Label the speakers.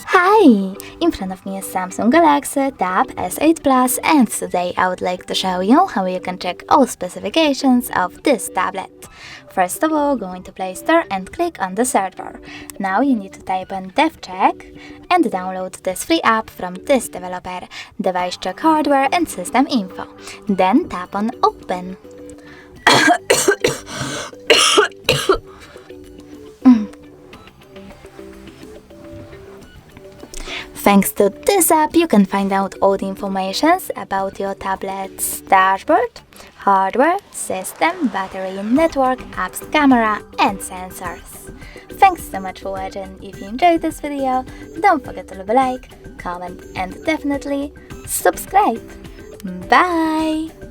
Speaker 1: Hi! In front of me is Samsung Galaxy Tab S8 Plus, and today I would like to show you how you can check all specifications of this tablet. First of all, go into Play Store and click on the search bar. Now you need to type in DevCheck and download this free app from this developer, DevCheck Hardware and System Info. Then tap on Open. Thanks to this app, you can find out all the information about your tablet's dashboard, hardware, system, battery, network, apps, camera, and sensors. Thanks so much for watching. If you enjoyed this video, don't forget to leave a like, comment, and definitely subscribe. Bye!